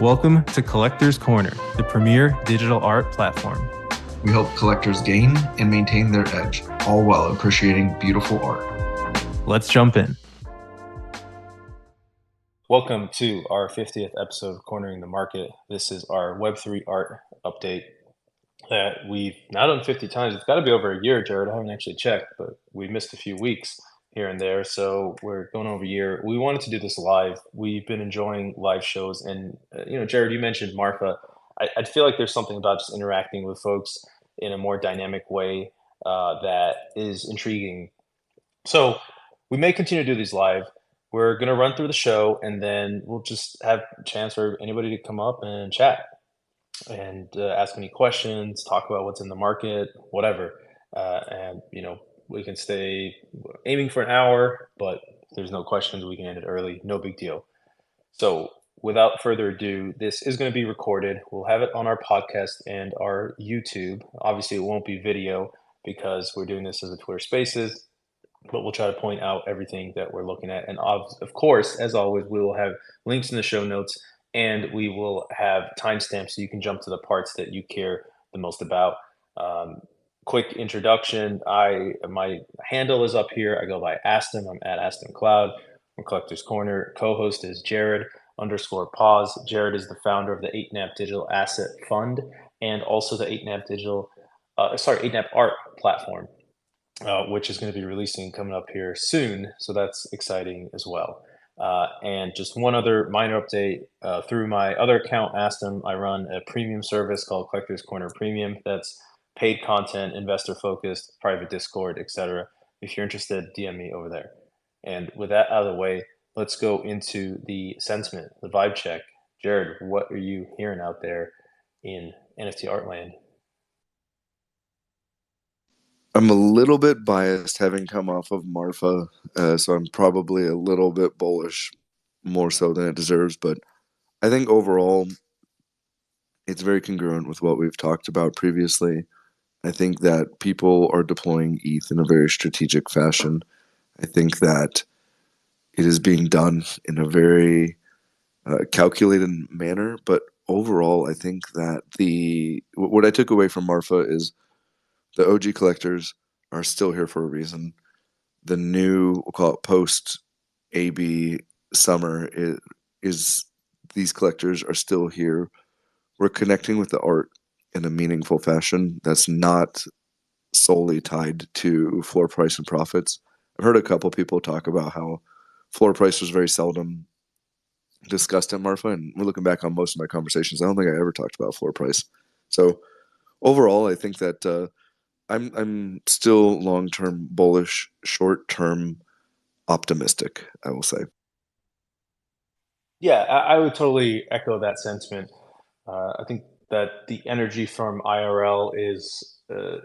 Welcome to Collector's Corner, the premier digital art platform. We help collectors gain and maintain their edge, all while appreciating beautiful art. Let's jump in. Welcome to our 50th episode of Cornering the Market. This is our Web3 art update that we've now done 50 times. It's got to be over a year, Jared. I haven't actually checked, but we missed a few weeks here and there, so we're going over a year. We wanted to do this live. We've been enjoying live shows, and Jared, you mentioned Marfa. I feel like there's something about just interacting with folks in a more dynamic way that is intriguing. So we may continue to do these live. We're going to run through the show, and then we'll just have a chance for anybody to come up and chat and ask any questions, talk about what's in the market, whatever. We can stay aiming for an hour, but if there's no questions, we can end it early. No big deal. So without further ado, this is going to be recorded. We'll have it on our podcast and our YouTube. Obviously, it won't be video because we're doing this as a Twitter Spaces, but we'll try to point out everything that we're looking at. And of course, as always, we will have links in the show notes, and we will have timestamps so you can jump to the parts that you care the most about. Quick introduction. My handle is up here. I go by Aston. I'm at Aston Cloud. I'm Collector's Corner. Co-host is Jared_Pause. Jared is the founder of the 8NAP Digital Asset Fund and also the 8NAP 8NAP Art platform, which is going to be releasing coming up here soon. So that's exciting as well. And just one other minor update, through my other account, Aston, I run a premium service called Collector's Corner Premium. That's paid content, investor focused, private Discord, etc. If you're interested, DM me over there. And with that out of the way, let's go into the sentiment, the vibe check. Jared, what are you hearing out there in NFT art land? I'm a little bit biased having come off of Marfa, so I'm probably a little bit bullish, more so than it deserves. But I think overall, it's very congruent with what we've talked about previously. I think that people are deploying ETH in a very strategic fashion. I think that it is being done in a very calculated manner. But overall, I think that what I took away from Marfa is the OG collectors are still here for a reason. The new, we'll call it post-AB summer, is these collectors are still here. We're connecting with the art in a meaningful fashion that's not solely tied to floor price and profits. I've heard a couple people talk about how floor price was very seldom discussed at Marfa, and we're looking back on most of my conversations. I don't think I ever talked about floor price. So overall, I think that I'm still long-term bullish, short-term optimistic, I will say. Yeah, I would totally echo that sentiment. I think that the energy from IRL is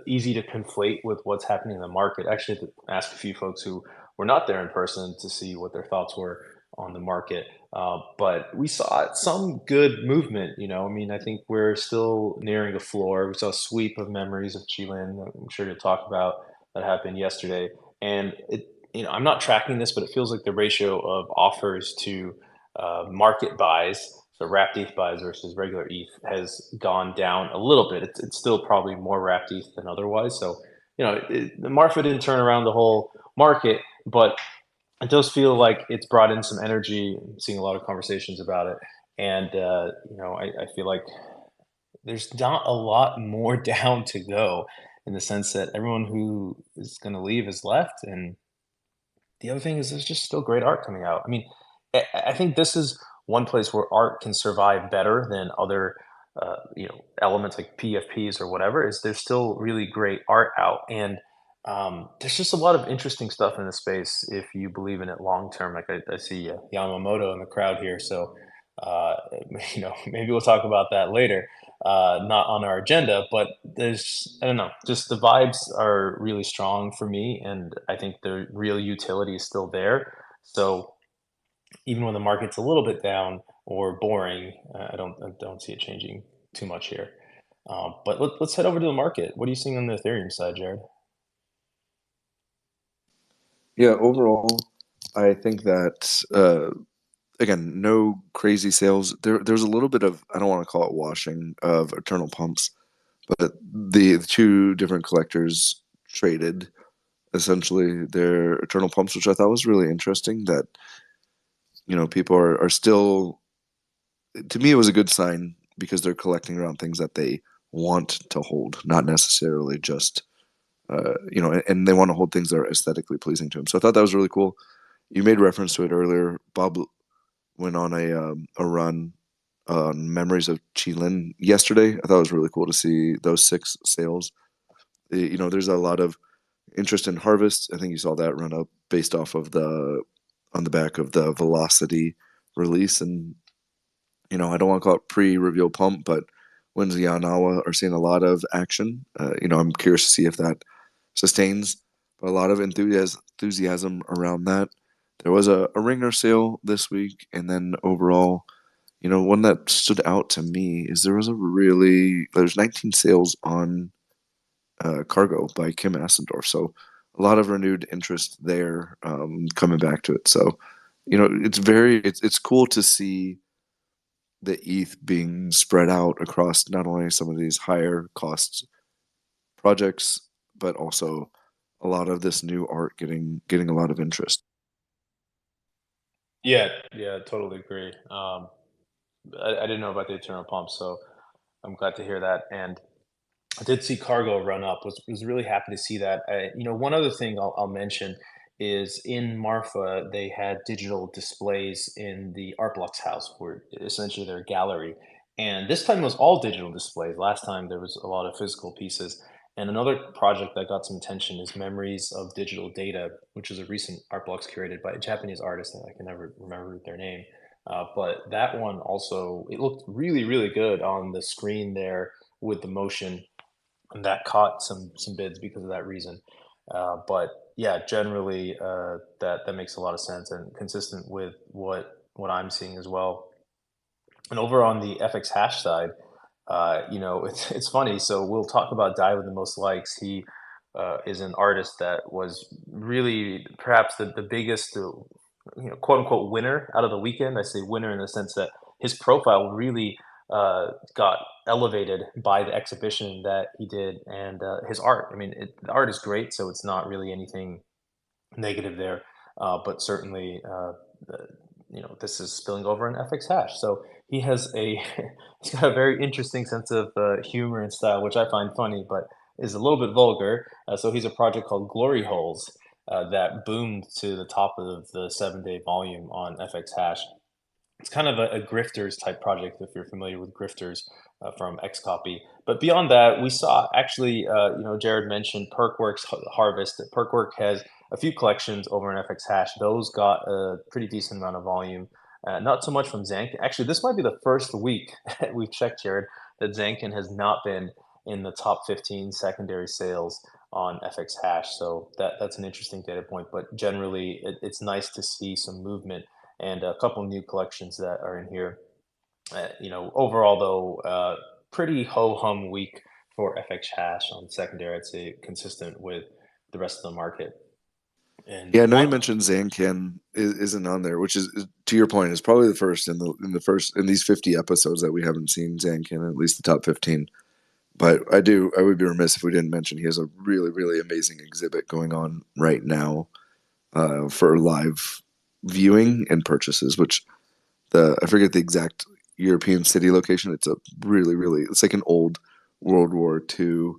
easy to conflate with what's happening in the market. Actually, to ask a few folks who were not there in person to see what their thoughts were on the market. But we saw some good movement. I think we're still nearing a floor. We saw a sweep of memories of Qilin that I'm sure you'll talk about that happened yesterday. And I'm not tracking this, but it feels like the ratio of offers to market buys, so wrapped ETH buys versus regular ETH, has gone down a little bit. It's still probably more wrapped ETH than otherwise. So, the Marfa didn't turn around the whole market, but it does feel like it's brought in some energy. I'm seeing a lot of conversations about it. And, I feel like there's not a lot more down to go, in the sense that everyone who is going to leave is left. And the other thing is there's just still great art coming out. I think this is one place where art can survive better than other elements like PFPs or whatever. Is there's still really great art out, and there's just a lot of interesting stuff in the space if you believe in it long term. Like I see Yamamoto in the crowd here, so maybe we'll talk about that later. Not on our agenda, but I don't know, just the vibes are really strong for me, and I think the real utility is still there. So even when the market's a little bit down or boring, I don't see it changing too much here. But let's head over to the market. What are you seeing on the Ethereum side, Jared? Yeah, overall, I think that again, no crazy sales. There's a little bit of, I don't want to call it washing of eternal pumps, but the two different collectors traded essentially their eternal pumps, which I thought was really interesting. That people are still, to me, it was a good sign because they're collecting around things that they want to hold, not necessarily just and they want to hold things that are aesthetically pleasing to them. So I thought that was really cool. You made reference to it earlier. Bob went on a run on Memories of Qilin yesterday. I thought it was really cool to see those 6 sales. There's a lot of interest in Harvest. I think you saw that run up based off of on the back of the Velocity release. And, I don't want to call it pre-reveal pump, but Winds of Yanawa are seeing a lot of action. I'm curious to see if that sustains, but a lot of enthusiasm around that. There was a ringer sale this week, and then overall, one that stood out to me is there's 19 sales on Cargo by Kim Assendorf. So a lot of renewed interest there, coming back to it. So, it's cool to see the ETH being spread out across not only some of these higher cost projects, but also a lot of this new art getting a lot of interest. Yeah, totally agree. I didn't know about the Eternal Pump, so I'm glad to hear that. And I did see Cargo run up. Was really happy to see that. One other thing I'll mention is in Marfa they had digital displays in the Art Blocks house, where essentially their gallery. And this time it was all digital displays. Last time there was a lot of physical pieces. And another project that got some attention is Memories of Digital Data, which is a recent Art Blocks curated by a Japanese artist, and I can never remember their name. But that one also, it looked really, really good on the screen there with the motion, and that caught some bids because of that reason. But yeah, generally, that makes a lot of sense and consistent with what I'm seeing as well. And over on the FX hash side, it's funny. So we'll talk about Die with the Most Likes. He is an artist that was really perhaps the biggest, quote unquote winner out of the weekend. I say winner in the sense that his profile really got elevated by the exhibition that he did, and his art. I mean, the art is great, so it's not really anything negative there, but certainly, this is spilling over in FX hash. So he has he's got a very interesting sense of humor and style, which I find funny, but is a little bit vulgar. So he's a project called Glory Holes that boomed to the top of the 7-day volume on FX hash. It's kind of a grifters type project if you're familiar with grifters from Xcopy. But beyond that, we saw actually, Jared mentioned Perkwork's Harvest. Perkwork has a few collections over in FX Hash. Those got a pretty decent amount of volume. Not so much from Zankin. Actually, this might be the first week we've checked, Jared, that Zankin has not been in the top 15 secondary sales on FX Hash. So that's an interesting data point. But generally, it's nice to see some movement and a couple new collections that are in here. Overall though, pretty ho-hum week for FX hash on secondary. I'd say consistent with the rest of the market. And Yeah, I know you mentioned Zankin isn't on there, which is, to your point, is probably the first in these 50 episodes that we haven't seen Zankin, at least the top 15. But I would be remiss if we didn't mention he has a really, really amazing exhibit going on right now for live viewing and purchases, which I forget the exact European city location. It's a really, really, it's like an old World War II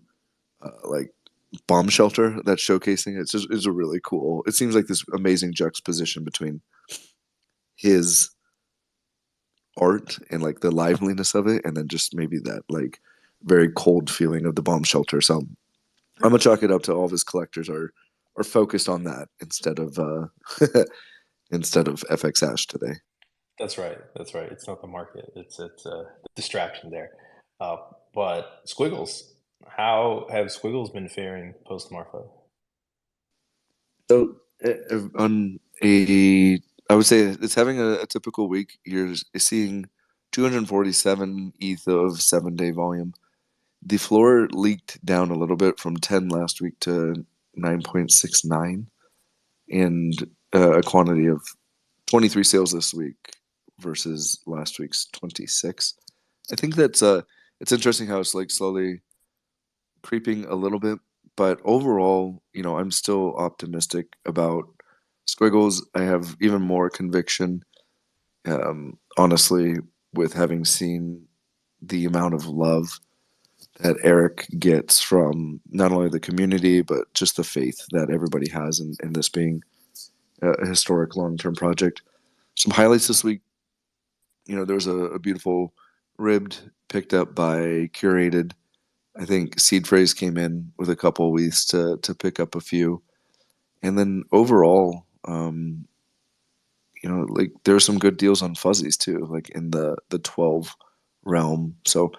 like bomb shelter that's showcasing it. It's a really cool, it seems like this amazing juxtaposition between his art and like the liveliness of it, and then just maybe that like very cold feeling of the bomb shelter. So I'm gonna chalk it up to all of his collectors are focused on that instead of instead of FX hash today. That's right. That's right. It's not the market. It's a distraction there. Uh, but Squiggles, how have Squiggles been faring post Marfa? So on I would say it's having a typical week. You're seeing 247 ETH of 7-day volume. The floor leaked down a little bit from 10 last week to 9.69, and a quantity of 23 sales this week. versus last week's 26. I think that's it's interesting how it's like slowly creeping a little bit, but overall, I'm still optimistic about Squiggles. I have even more conviction, honestly, with having seen the amount of love that Eric gets from not only the community, but just the faith that everybody has in this being a historic long-term project. Some highlights this week, there was a beautiful ribbed picked up by Curated. I think Seed Phrase came in with a couple of weeks to pick up a few. And then overall, like there are some good deals on fuzzies too, like in the 12 realm. So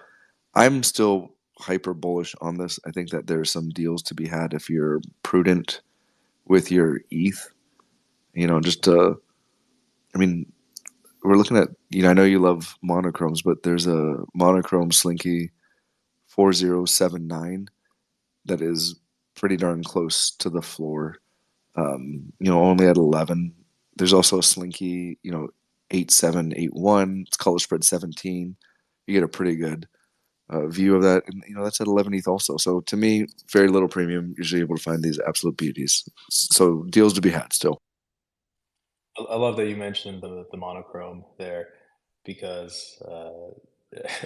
I'm still hyper bullish on this. I think that there's some deals to be had if you're prudent with your ETH. I mean, we're looking at, I know you love monochromes, but there's a monochrome Slinky 4079 that is pretty darn close to the floor. Only at 11. There's also a Slinky, 8781. It's color spread 17. You get a pretty good view of that, and that's at 11 ETH also. So to me, very little premium. Usually able to find these absolute beauties. So deals to be had still. I love that you mentioned the monochrome there because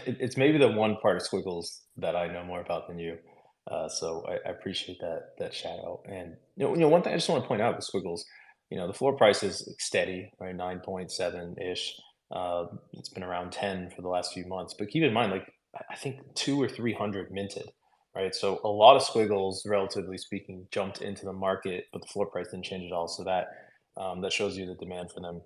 it's maybe the one part of Squiggles that I know more about than you. So I appreciate that shout out. And one thing I just want to point out with Squiggles, the floor price is steady, right? 9.7 ish. It's been around 10 for the last few months. But keep in mind, like I think 200 or 300 minted, right? So a lot of Squiggles, relatively speaking, jumped into the market, but the floor price didn't change at all. So that shows you the demand for them.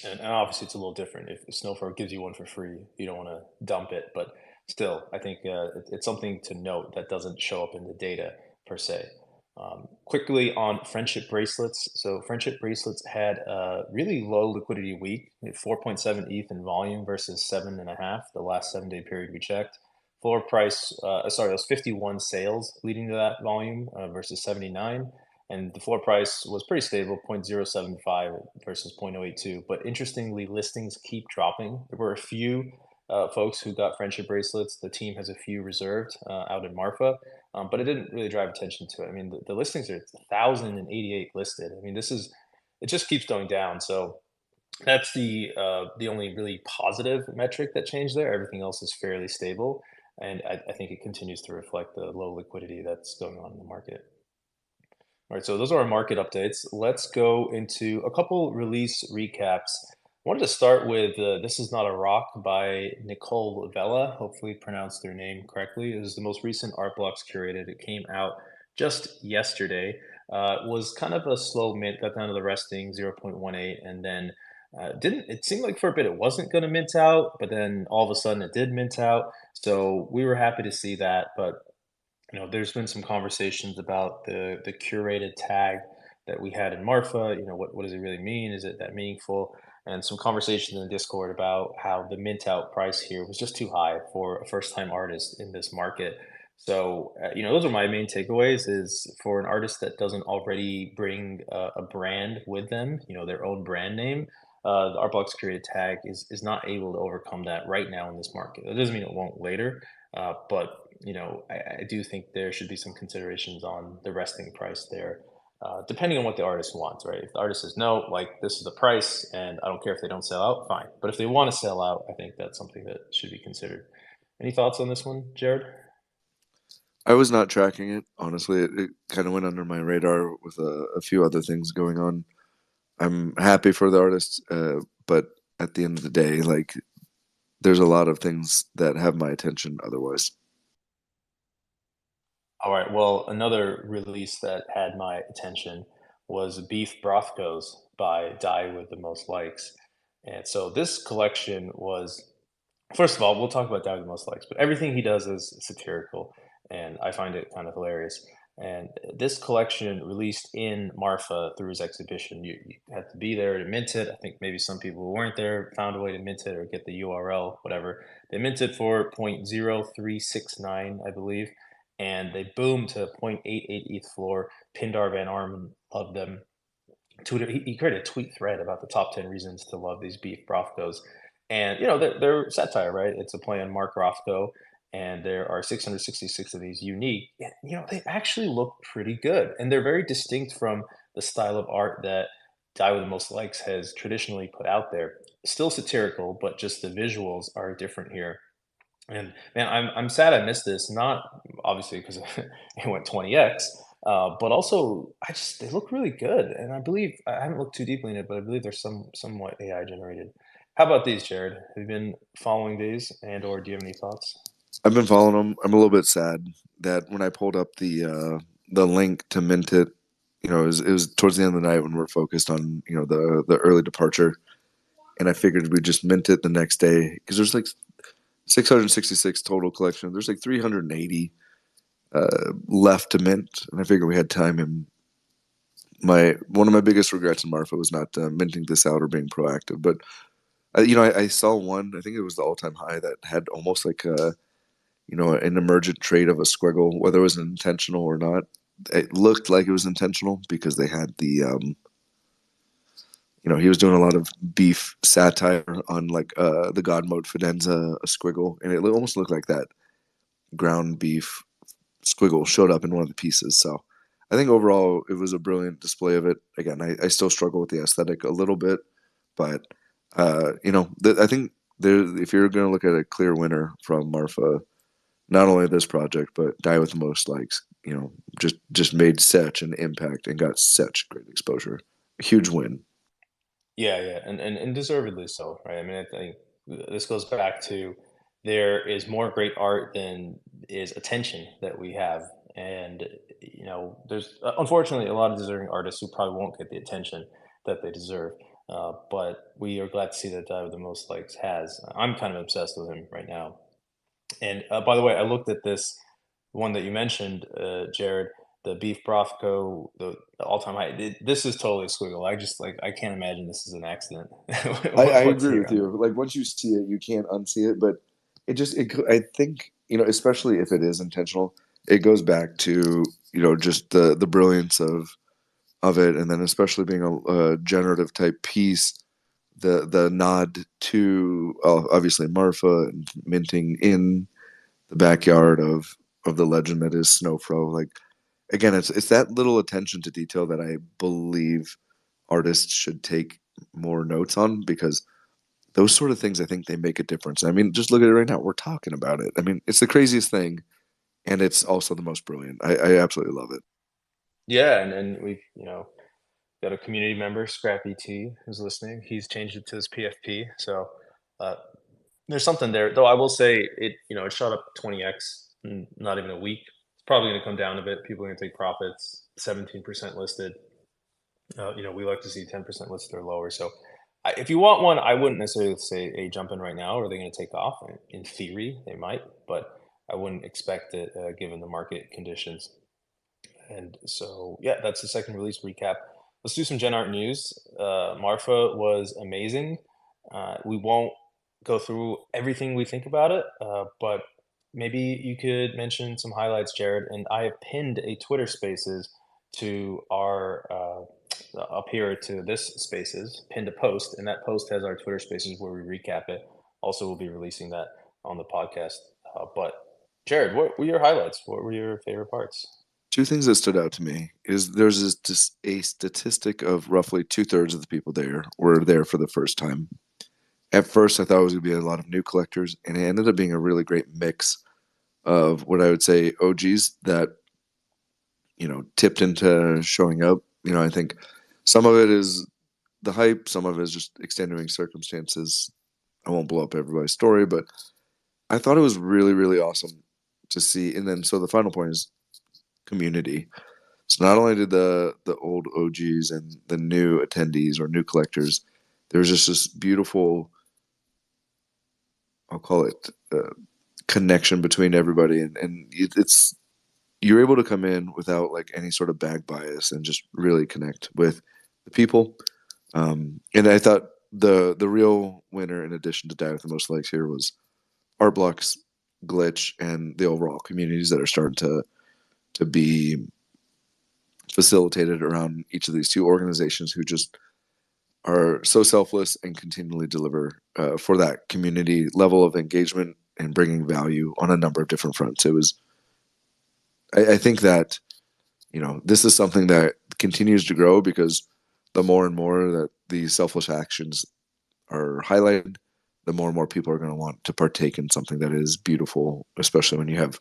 And obviously, it's a little different. If Snowflake gives you one for free, you don't want to dump it. But still, I think it's something to note that doesn't show up in the data per se. Quickly on friendship bracelets. So friendship bracelets had a really low liquidity week, 4.7 ETH in volume versus 7.5 the last 7-day period we checked. Floor price, sorry, it was 51 sales leading to that volume versus 79. And the floor price was pretty stable, 0.075 versus 0.082. But interestingly, listings keep dropping. There were a few folks who got friendship bracelets. The team has a few reserved out in Marfa, but it didn't really drive attention to it. I mean, the listings are 1,088 listed. I mean, it just keeps going down. So that's the only really positive metric that changed there. Everything else is fairly stable. And I think it continues to reflect the low liquidity that's going on in the market. All right, so those are our market updates. Let's go into a couple release recaps. I wanted to start with This Is Not a Rock by Nicole Vella. Hopefully pronounced their name correctly. It is the most recent art blocks curated. It came out just yesterday. Was kind of a slow mint, got down to the resting 0.18, and then it seemed like for a bit it wasn't going to mint out, but then all of a sudden it did mint out. So we were happy to see that, but there's been some conversations about the curated tag that we had in Marfa. What does it really mean? Is it that meaningful? And some conversations in the Discord about how the mint out price here was just too high for a first time artist in this market. So, those are my main takeaways is for an artist that doesn't already bring a brand with them, their own brand name, the Artblocks curated tag is not able to overcome that right now in this market. That doesn't mean it won't later, but I do think there should be some considerations on the resting price there, depending on what the artist wants, right? If the artist says, no, like this is the price and I don't care if they don't sell out, fine. But if they want to sell out, I think that's something that should be considered. Any thoughts on this one, Jared? I was not tracking it, honestly. It kind of went under my radar with a few other things going on. I'm happy for the artists, but at the end of the day, like there's a lot of things that have my attention otherwise. All right. Well, another release that had my attention was Beef Brotkhos by Die with the Most Likes. And so this collection was, first of all, we'll talk about Die with the Most Likes, but everything he does is satirical, and I find it kind of hilarious. And this collection released in Marfa through his exhibition. You had to be there to mint it. I think maybe some people who weren't there found a way to mint it or get the URL, whatever. They minted for 0.0369, I believe, and they boomed to 0.88 ETH floor. Pindar Van Armen loved them. he created a tweet thread about the top 10 reasons to love these beef Brotkhos. And, you know, they're satire, right? It's a play on Mark Rothko, and there are 666 of these unique. And, you know, they actually look pretty good, and they're very distinct from the style of art that Die with the Most Likes has traditionally put out there. Still satirical, but just the visuals are different here. And man, I'm sad I missed this. Not obviously because it went 20x, but also they look really good. And I believe I haven't looked too deeply in it, but I believe they're somewhat AI generated. How about these, Jared? Have you been following these, and or do you have any thoughts? I've been following them. I'm a little bit sad that when I pulled up the link to mint it, it was towards the end of the night when we're focused on the early departure, and I figured we'd just mint it the next day because there's like 666 total collection. There's like 380 left to mint, and I figured we had time. And one of my biggest regrets in Marfa was not minting this out or being proactive. But I saw one. I think it was the all-time high that had almost like an emergent trait of a squiggle, whether it was intentional or not. It looked like it was intentional because they had he was doing a lot of beef satire on like the God Mode Fidenza squiggle, and it almost looked like that ground beef squiggle showed up in one of the pieces. So I think overall it was a brilliant display of it. Again, I still struggle with the aesthetic a little bit, but I think if you're going to look at a clear winner from Marfa, not only this project but Die with the Most Likes, just made such an impact and got such great exposure. A huge win. Yeah, and deservedly so, right? I mean, I think this goes back to there is more great art than is attention that we have, and there's unfortunately a lot of deserving artists who probably won't get the attention that they deserve. But we are glad to see that Die with the Most Likes has. I'm kind of obsessed with him right now. And by the way, I looked at this one that you mentioned, Jared, the beef Brothco, the all-time high. This is totally a squiggle. I can't imagine this is an accident. I What's agree here with on you. Like once you see it, you can't unsee it. But I think especially if it is intentional, it goes back to just the brilliance of it, and then especially being a generative type piece, the nod to obviously Marfa and minting in the backyard of the legend that is Snowfro. Like again, it's that little attention to detail that I believe artists should take more notes on, because those sort of things, I think they make a difference. I mean, just look at it right now. We're talking about it. I mean, it's the craziest thing, and it's also the most brilliant. I absolutely love it. Yeah, and we've got a community member, Scrappy T, who's listening. He's changed it to his PFP, so uh, there's something there. Though I will say it shot up 20x in not even a week. It's probably going to come down a bit. People are going to take profits. 17% listed. We like to see 10% listed or lower. So if you want one, I wouldn't necessarily say, hey, jump in right now. Are they going to take off? In theory, they might, but I wouldn't expect it given the market conditions. And so, yeah, that's the second release recap. Let's do some Gen Art news. Marfa was amazing. We won't go through everything we think about it, but maybe you could mention some highlights, Jared. And I have pinned a Twitter Spaces to our up here to this Spaces, pinned a post, and that post has our Twitter Spaces where we recap it. Also, we'll be releasing that on the podcast. But Jared, what were your highlights? What were your favorite parts? Two things that stood out to me is there's a statistic of roughly 2/3 of the people there were there for the first time. At first, I thought it was going to be a lot of new collectors, and it ended up being a really great mix of what I would say OGs that tipped into showing up. I think some of it is the hype, some of it is just extenuating circumstances. I won't blow up everybody's story, but I thought it was really, really awesome to see. And then, so the final point is community. So not only did the old OGs and the new attendees or new collectors, there was just this beautiful, I'll call it, connection between everybody, and it's you're able to come in without like any sort of bag bias and just really connect with the people. And I thought the real winner, in addition to Die with the Most Likes here, was Art Blocks, Glitch, and the overall communities that are starting to be facilitated around each of these two organizations who just are so selfless and continually deliver for that community level of engagement and bringing value on a number of different fronts. It was, I think that, this is something that continues to grow because the more and more that these selfless actions are highlighted, the more and more people are going to want to partake in something that is beautiful, especially when you have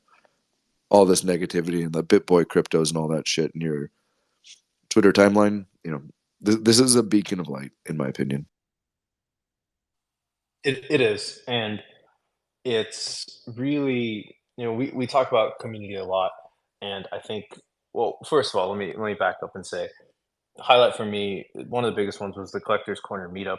all this negativity and the BitBoy cryptos and all that shit in your Twitter timeline. This is a beacon of light, in my opinion. It is, and it's really, we talk about community a lot, and I think, well, first of all, let me back up and say, highlight for me, one of the biggest ones was the Collectors Corner meetup.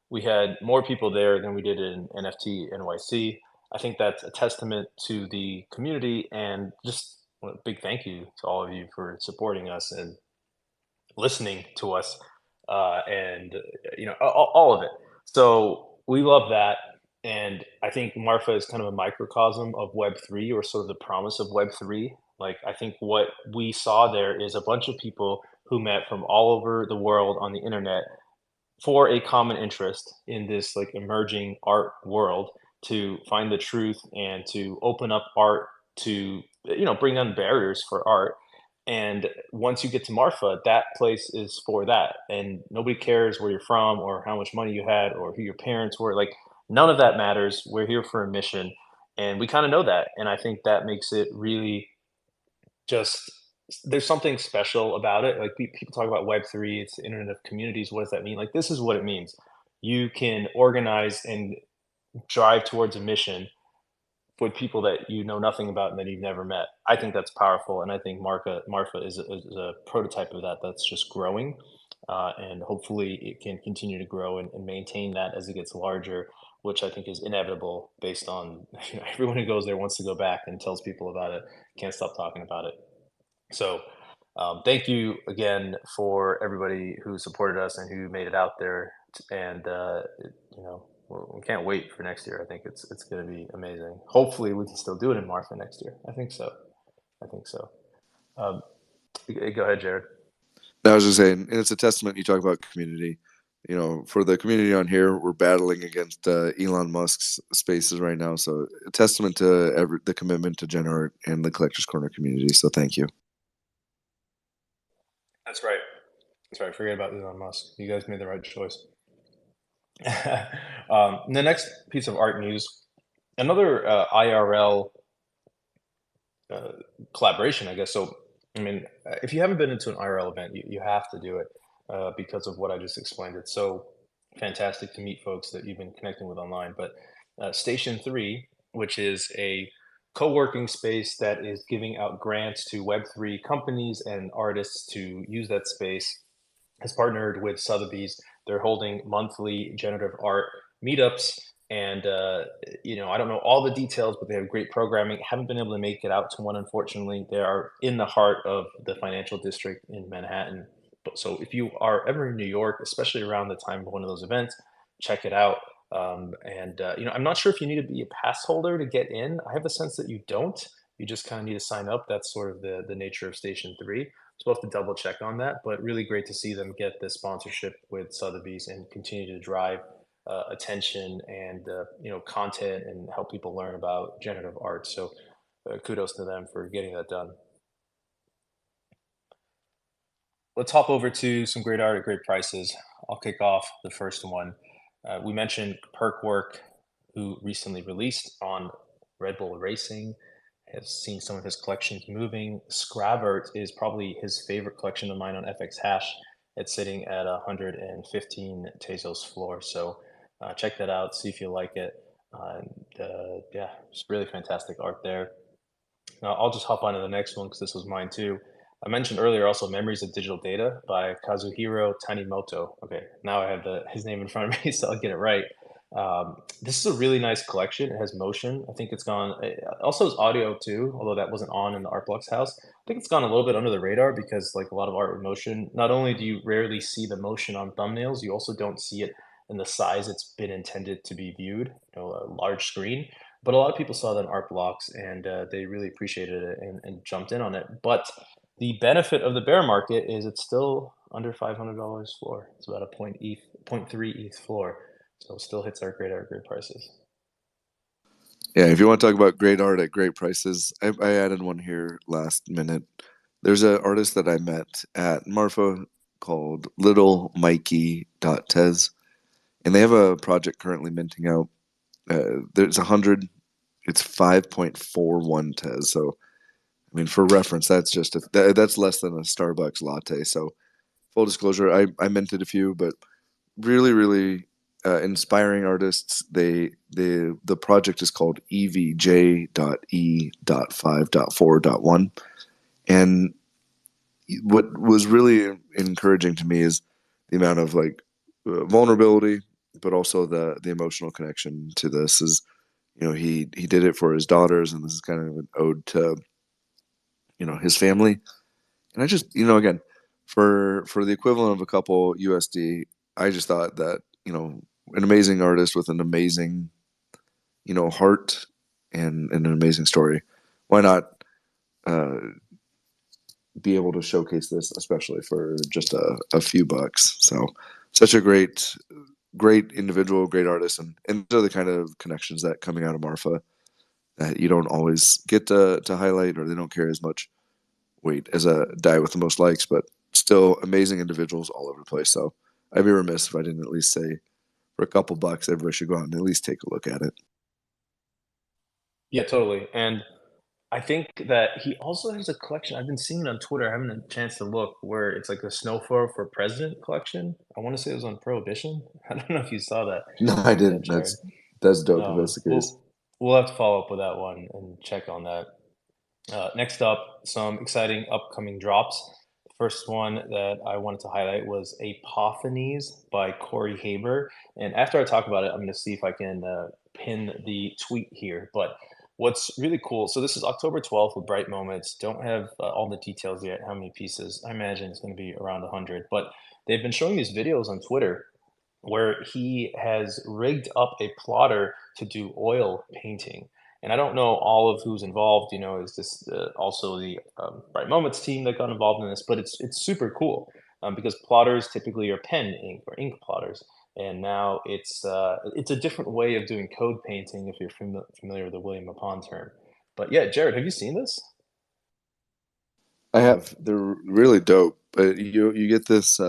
We had more people there than we did in NFT NYC. I think that's a testament to the community, and just a big thank you to all of you for supporting us and listening to us, and all of it. So we love that, and I think Marfa is kind of a microcosm of Web3, or sort of the promise of Web3. Like, I think what we saw there is a bunch of people who met from all over the world on the internet for a common interest in this like emerging art world, to find the truth and to open up art, to bring down barriers for art. And once you get to Marfa, that place is for that, and nobody cares where you're from or how much money you had or who your parents were. Like, none of that matters. We're here for a mission, and we kind of know that, and I think that makes it really just, there's something special about it. Like, people talk about Web3, it's the internet of communities. What does that mean? Like, this is what it means. You can organize and drive towards a mission with people that you know nothing about and that you've never met. I think that's powerful, and I think Marfa is a prototype of that. That's just growing, and hopefully it can continue to grow and maintain that as it gets larger, which I think is inevitable based on everyone who goes there wants to go back and tells people about it. Can't stop talking about it. So, thank you again for everybody who supported us and who made it out there. And we can't wait for next year. I think it's going to be amazing. Hopefully, we can still do it in Marfa next year. I think so. Um, Go ahead, Jared. I was just saying, and it's a testament. You talk about community. For the community on here, we're battling against Elon Musk's spaces right now. So, a testament to the commitment to Generate and the Collectors Corner community. So, thank you. That's right. Forget about Elon Musk. You guys made the right choice. The next piece of art news, another IRL collaboration, I guess. So, if you haven't been into an IRL event, you have to do it, because of what I just explained. It's so fantastic to meet folks that you've been connecting with online. But Station 3, which is a co-working space that is giving out grants to Web3 companies and artists to use that space, has partnered with Sotheby's. They're holding monthly generative art meetups, and I don't know all the details, but they have great programming. Haven't been able to make it out to one, unfortunately. They are in the heart of the financial district in Manhattan. So if you are ever in New York, especially around the time of one of those events, check it out. I'm not sure if you need to be a pass holder to get in. I have the sense that you don't. You just kind of need to sign up. That's sort of the nature of Station 3. So we'll have to double check on that. But really great to see them get this sponsorship with Sotheby's and continue to drive attention and content, and help people learn about generative art. So kudos to them for getting that done. Let's hop over to some great art at great prices. I'll kick off the first one. We mentioned Perkwork, who recently released on Red Bull Racing. Have seen some of his collections moving. Scravert is probably his favorite collection of mine on fxhash. It's sitting at 115 Tezos floor. So check that out, see if you like it. It's really fantastic art there. Now I'll just hop on to the next one because this was mine too. I mentioned earlier also Memories of Digital Data by Kazuhiro Tanimoto. Okay, now I have his name in front of me, so I'll get it right. This is a really nice collection. It has motion. I think it's gone. It also has audio too, although that wasn't on in the Art Blocks house. I think it's gone a little bit under the radar because, like a lot of art with motion, not only do you rarely see the motion on thumbnails, you also don't see it in the size it's been intended to be viewed, a large screen. But a lot of people saw that in Art Blocks, and they really appreciated it and jumped in on it. But the benefit of the bear market is it's still under $500 floor. It's about a 0.3 ETH floor. So it still hits our great prices. Yeah, if you want to talk about great art at great prices, I added one here last minute. There's an artist that I met at Marfa called Little Mikey.tez, and they have a project currently minting out. There's 100, it's 5.41 Tez. So, I mean, for reference, that's just that's less than a Starbucks latte. So, full disclosure, I minted a few, but really inspiring artists. The project is called EVJ.E.5.4.1, and what was really encouraging to me is the amount of like vulnerability, but also the emotional connection to this. Is he did it for his daughters, and this is kind of an ode to his family. And I just again for the equivalent of a couple USD, I just thought that an amazing artist with an amazing heart and an amazing story. Why not be able to showcase this, especially for just a few bucks? So such a great individual, great artist, and those are the kind of connections that coming out of Marfa that you don't always get to highlight, or they don't carry as much weight as a die with the most likes, but still amazing individuals all over the place. So I'd be remiss if I didn't at least say for a couple bucks, everybody should go out and at least take a look at it. Yeah, totally. And I think that he also has a collection. I've been seeing it on Twitter. I haven't had a chance to look where it's like a Snowfall for President collection. I want to say it was on Prohibition. I don't know if you saw that. No, I didn't. Jared. That's dope if that's the case. We'll have to follow up with that one and check on that. Next up, some exciting upcoming drops. The first one that I wanted to highlight was Apophanies by Corey Haber. And after I talk about it, I'm going to see if I can pin the tweet here. But what's really cool, so this is October 12th with Bright Moments. Don't have all the details yet, how many pieces. I imagine it's going to be around 100. But they've been showing these videos on Twitter where he has rigged up a plotter to do oil painting. And I don't know all of who's involved. Is this also the Bright Moments team that got involved in this? But it's super cool because plotters typically are pen ink or ink plotters, and now it's a different way of doing code painting if you're familiar with the William Apon term. But yeah, Jared, have you seen this? I have. They're really dope. But you get this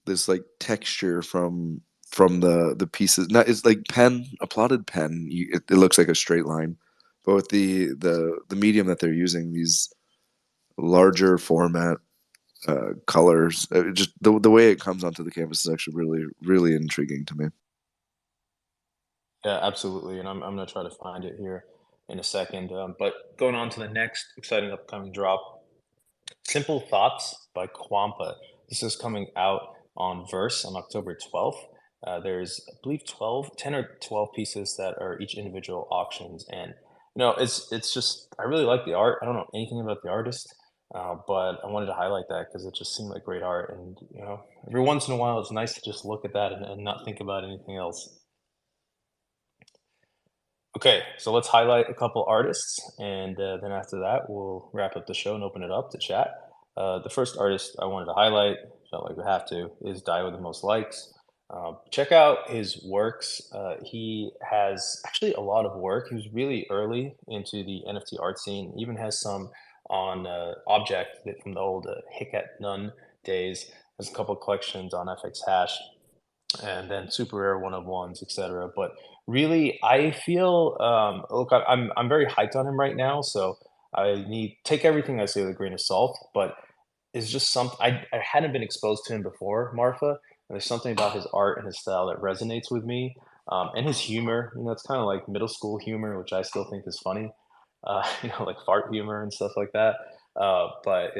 this like texture from the pieces. Not it's like a plotted pen. It looks like a straight line, but with the medium that they're using, these larger format colors, just the way it comes onto the canvas is actually really intriguing to me. Yeah, absolutely. And I'm going to try to find it here in a second. But going on to the next exciting upcoming drop, Simple Thoughts by Quampa. This is coming out on Verse on October 12th. There's, I believe, 10 or 12 pieces that are each individual auctions. And, it's just, I really like the art. I don't know anything about the artist, but I wanted to highlight that because it just seemed like great art. And, every once in a while, it's nice to just look at that and not think about anything else. Okay, so let's highlight a couple artists, and then after that, we'll wrap up the show and open it up to chat. The first artist I wanted to highlight, felt like we have to, is Die with the Most Likes. Check out his works. He has actually a lot of work. He was really early into the NFT art scene. He even has some on Object from the old Hicat Nunn days. There's a couple collections on fxhash, and then super rare one of ones, etc. But really, I feel look, I'm very hyped on him right now, so I need take everything I say with a grain of salt. But it's just something I hadn't been exposed to him before, Marfa, and there's something about his art and his style that resonates with me, and his humor. It's kind of like middle school humor, which I still think is funny. Like fart humor and stuff like that. But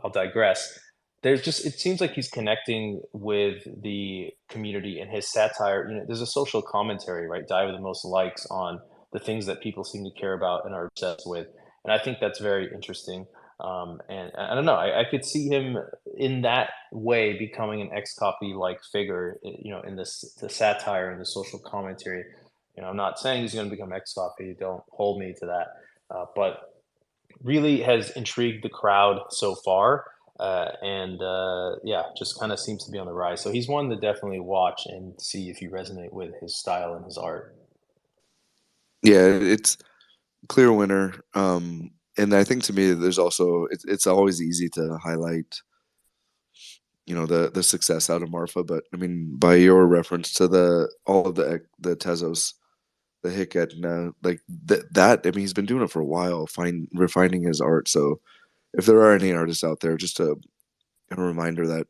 I'll digress. It seems like he's connecting with the community and his satire. There's a social commentary, right? Die with the Most Likes on the things that people seem to care about and are obsessed with. And I think that's very interesting. And I don't know, I could see him in that way becoming an X copy like figure, in the satire and the social commentary. I'm not saying he's going to become X copy. Don't hold me to that. But really has intrigued the crowd so far. And yeah, just kind of seems to be on the rise. So he's one to definitely watch and see if you resonate with his style and his art. Yeah, it's clear winner. And I think to me, there's also it's always easy to highlight, the success out of Marfa. But I mean, by your reference to all of the Tezos, the Hick Etna, like that. I mean, he's been doing it for a while, refining his art. So if there are any artists out there, just a reminder that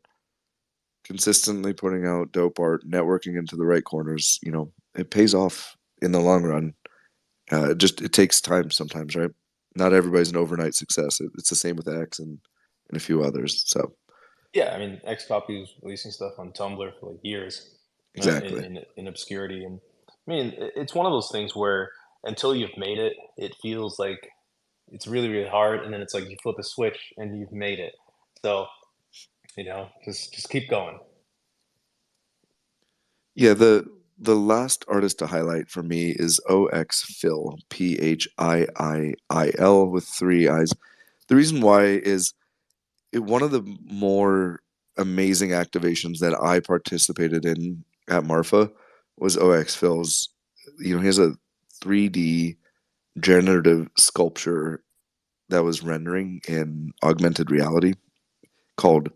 consistently putting out dope art, networking into the right corners, it pays off in the long run. It takes time sometimes, right? Not everybody's an overnight success. It's the same with X and a few others. So Yeah, I mean, X Copy was releasing stuff on Tumblr for like years, exactly. in obscurity, and I mean, it's one of those things where until you've made it, it feels like it's really really hard, and then it's like you flip a switch and you've made it. So just keep going. Yeah, the last artist to highlight for me is OX Phil, Phiiil with three eyes. The reason why is one of the more amazing activations that I participated in at Marfa was OX Phil's. He has a 3D generative sculpture that was rendering in augmented reality called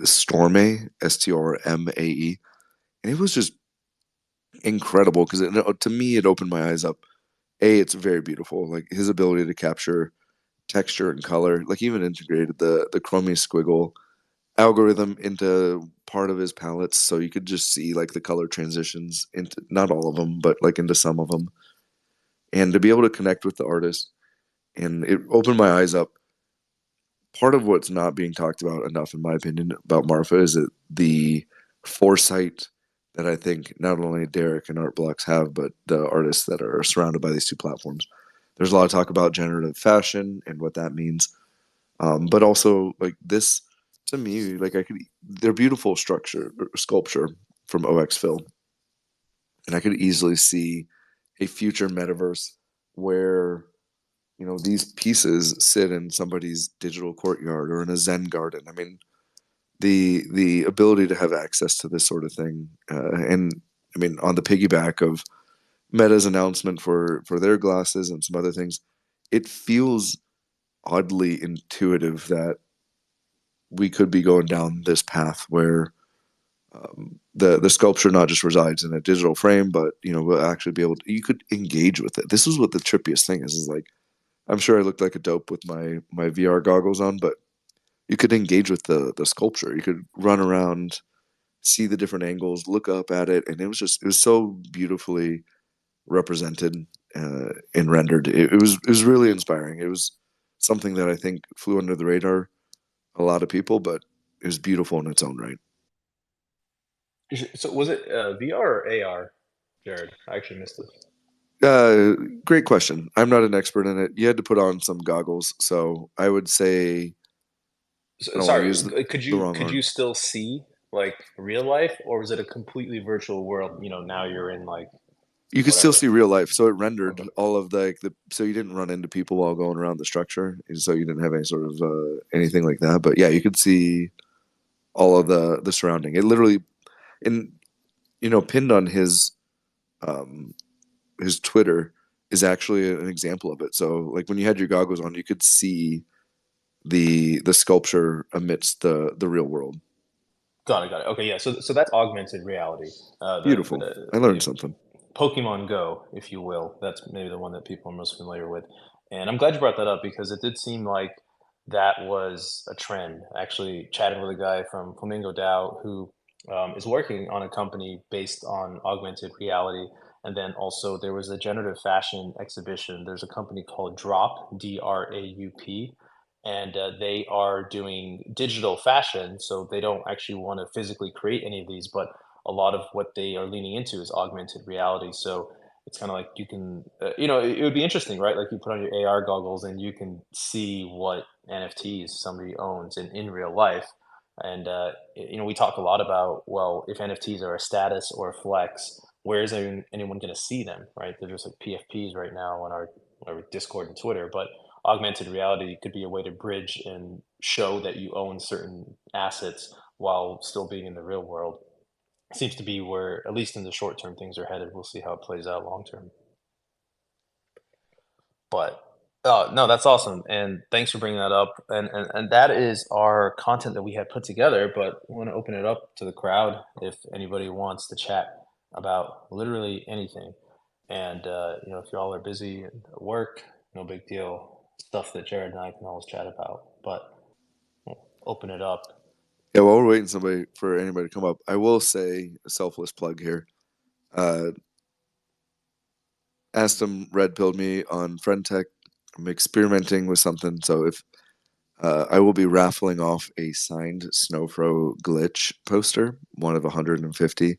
Storme, Strmae, and it was just incredible because to me it opened my eyes up. It's very beautiful, like his ability to capture texture and color, like even integrated the Chromie Squiggle algorithm into part of his palettes, so you could just see like the color transitions into not all of them, but like into some of them, and to be able to connect with the artist, and it opened my eyes up. Part of what's not being talked about enough, in my opinion, about Marfa is that the foresight that I think not only Derek and Art Blocks have, but the artists that are surrounded by these two platforms. There's a lot of talk about generative fashion and what that means, but also like this to me, like they're beautiful sculpture from OX Phil, and I could easily see a future metaverse where these pieces sit in somebody's digital courtyard or in a Zen garden. I mean, the ability to have access to this sort of thing, and I mean, on the piggyback of Meta's announcement for their glasses and some other things, it feels oddly intuitive that we could be going down this path where the sculpture not just resides in a digital frame, but we'll actually be able to, you could engage with it. This is what the trippiest thing is like I'm sure I looked like a dope with my VR goggles on, but you could engage with the sculpture. You could run around, see the different angles, look up at it, and it was so beautifully represented and rendered. It was really inspiring. It was something that I think flew under the radar a lot of people, but it was beautiful in its own right. So was it VR or AR, Jared? I actually missed it. Uh, Great question. I'm not an expert in it. You had to put on some goggles, so I would say I don't want to Sorry, use could the you wrong could you word. still see like real life, or was it a completely virtual world? Now you're in like You could still whatever. see real life, so it rendered Okay, all of so you didn't run into people while going around the structure, and so you didn't have any sort of anything like that. But yeah, you could see all of the surrounding. It literally, in pinned on um his Twitter is actually an example of it. So like when you had your goggles on, you could see the sculpture amidst the real world. got it. Okay, yeah. So that's augmented reality. Beautiful. I learned something. Pokemon Go, if you will. That's maybe the one that people are most familiar with. And I'm glad you brought that up because it did seem like that was a trend. Actually, chatting with a guy from Flamingo DAO who is working on a company based on augmented reality. And then also there was a generative fashion exhibition. There's a company called Drop, DRAUP, and they are doing digital fashion. So they don't actually want to physically create any of these, but a lot of what they are leaning into is augmented reality. So it's kind of like you can, it would be interesting, right? Like you put on your AR goggles and you can see what NFTs somebody owns in real life. And, we talk a lot about, well, if NFTs are a status or a flex, where is anyone going to see them, right? They're just like PFPs right now on our Discord and Twitter. But augmented reality could be a way to bridge and show that you own certain assets while still being in the real world. Seems to be where, at least in the short term, things are headed. We'll see how it plays out long term. But no, that's awesome, and thanks for bringing that up. And that is our content that we had put together. But we want to open it up to the crowd if anybody wants to chat about literally anything. And if y'all are busy at work, no big deal. Stuff that Jared and I can always chat about. But we'll open it up. Yeah, while we're waiting for anybody to come up, I will say a selfless plug here. Asked him red pilled me on Friend Tech. I'm experimenting with something, so if I will be raffling off a signed Snowfro glitch poster, one of 150,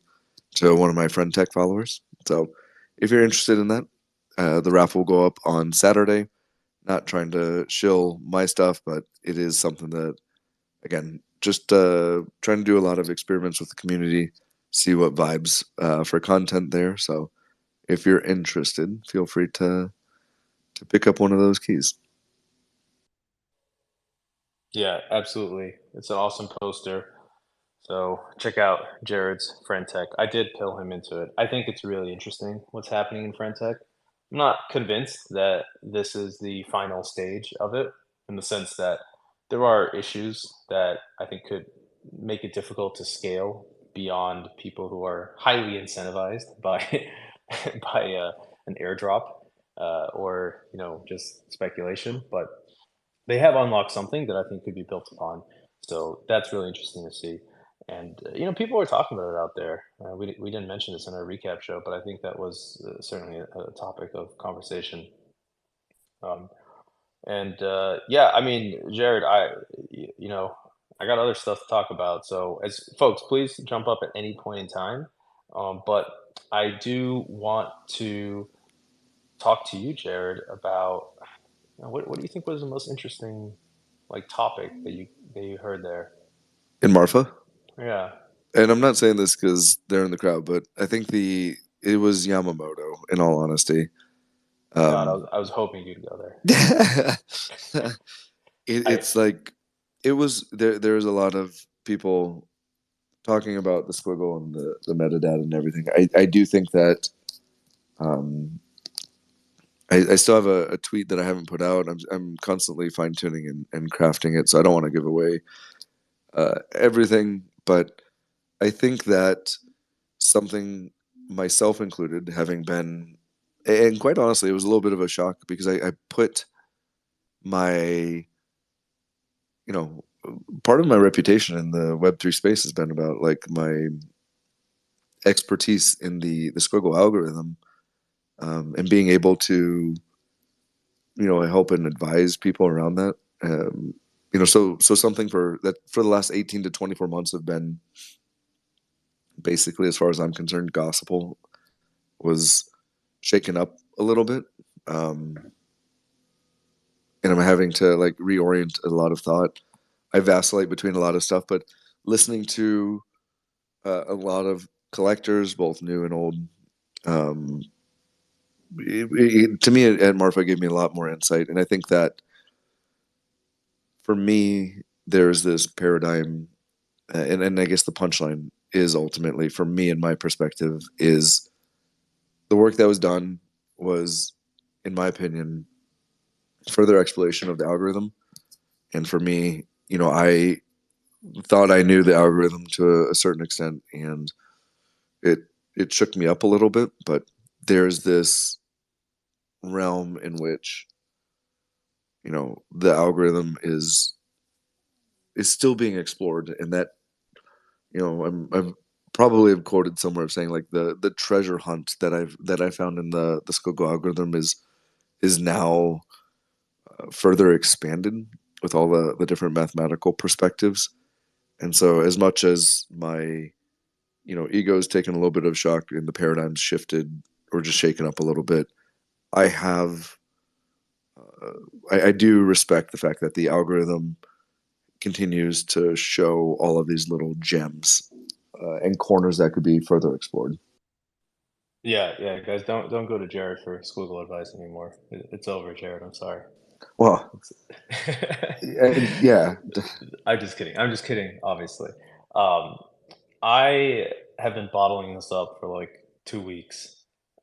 to one of my Friend Tech followers. So if you're interested in that, the raffle will go up on Saturday. Not trying to shill my stuff, but it is something that, again, just trying to do a lot of experiments with the community, see what vibes for content there. So if you're interested, feel free to pick up one of those keys. Yeah, absolutely. It's an awesome poster. So check out Jared's Friend Tech. I did pill him into it. I think it's really interesting what's happening in Friend Tech. I'm not convinced that this is the final stage of it, in the sense that there are issues that I think could make it difficult to scale beyond people who are highly incentivized by by an airdrop or just speculation. But they have unlocked something that I think could be built upon. So that's really interesting to see. And people are talking about it out there. We didn't mention this in our recap show, but I think that was certainly a topic of conversation. Um, and yeah, I mean, Jared, I got other stuff to talk about. So as folks, please jump up at any point in time. But I do want to talk to you, Jared, about what do you think was the most interesting topic that you heard there? In Marfa? Yeah. And I'm not saying this because they're in the crowd, but I think it was Yamamoto, in all honesty. God, I was hoping you'd go there. It's like it was there's a lot of people talking about the squiggle and the metadata and everything. I do think that I still have a tweet that I haven't put out. I'm constantly fine tuning and crafting it, so I don't want to give away everything. But I think that something, myself included, having been, and quite honestly, it was a little bit of a shock because I put my, part of my reputation in the Web3 space has been about my expertise in the squiggle algorithm, and being able to help and advise people around that. So something for the last 18 to 24 months have been basically, as far as I'm concerned, gospel was shaken up a little bit, and I'm having to reorient a lot of thought. I vacillate between a lot of stuff, but listening to a lot of collectors, both new and old, to me at Marfa gave me a lot more insight, and I think that for me there's this paradigm, and I guess the punchline is ultimately, for me and my perspective, is the work that was done was, in my opinion, further exploration of the algorithm. And for me, I thought I knew the algorithm to a certain extent, and it shook me up a little bit. But there's this realm in which the algorithm is still being explored, and that I've probably have quoted somewhere of saying the treasure hunt that I found in the Squiggle algorithm is now further expanded with all the different mathematical perspectives. And so, as much as my ego's taken a little bit of shock and the paradigm's shifted or just shaken up a little bit, I have I do respect the fact that the algorithm continues to show all of these little gems and corners that could be further explored. Yeah, guys, don't go to Jared for squiggle advice anymore. It's over, Jared. I'm sorry. Well, yeah. I'm just kidding. I'm just kidding, obviously. Um, I have been bottling this up for like 2 weeks.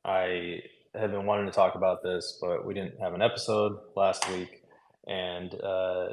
I have been wanting to talk about this, but we didn't have an episode last week. And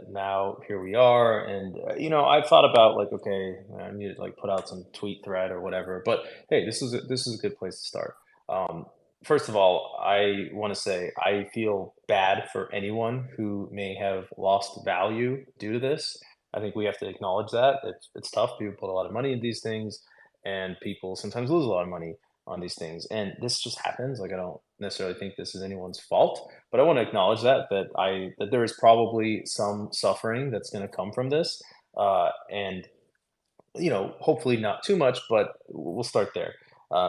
now here we are. And, I've thought about like, okay, I need to like put out some tweet thread or whatever. But hey, this is a good place to start. Um, First of all, I want to say I feel bad for anyone who may have lost value due to this. I think we have to acknowledge that. It's tough. People put a lot of money in these things, and people sometimes lose a lot of money on these things. And this just happens. Like I don't necessarily think this is anyone's fault, but I want to acknowledge that there is probably some suffering that's going to come from this. And hopefully not too much, but we'll start there.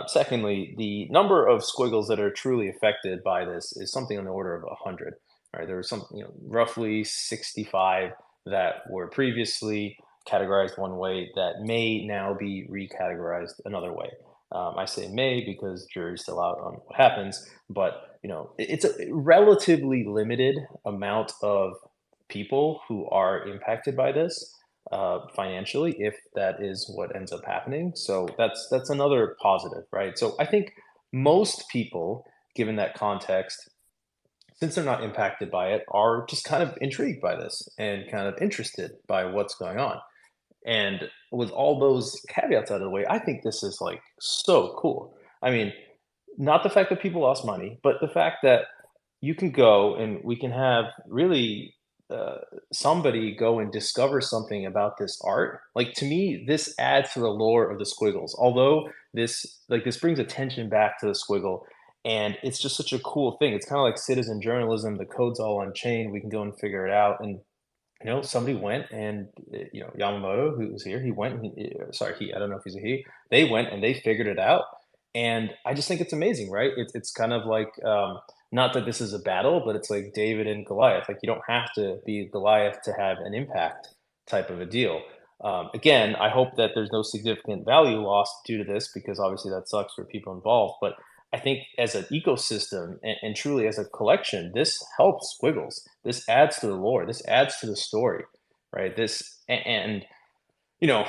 Secondly, the number of squiggles that are truly affected by this is something on the order of 100. Right, there were some, roughly 65 that were previously categorized one way that may now be recategorized another way. I say may because jury's still out on what happens, but it's a relatively limited amount of people who are impacted by this financially, if that is what ends up happening. So that's another positive, right? So I think most people, given that context, since they're not impacted by it, are just kind of intrigued by this and kind of interested by what's going on. And with all those caveats out of the way, I think this is like so cool. I mean, not the fact that people lost money, but the fact that you can go and we can have really uh, somebody go and discover something about this art. Like to me, this adds to the lore of the squiggles. Although this brings attention back to the squiggle, and it's just such a cool thing. It's kind of like citizen journalism. The code's all on chain. We can go and figure it out. And somebody went and Yamamoto, who was here, he went. And sorry, he. I don't know if he's a he. They went and they figured it out, and I just think it's amazing, right? It's kind of like not that this is a battle, but it's like David and Goliath. Like you don't have to be Goliath to have an impact type of a deal. Again, I hope that there's no significant value lost due to this because obviously that sucks for people involved. But I think as an ecosystem and truly as a collection, this helps Squiggles. This adds to the lore. This adds to the story, right? And you know,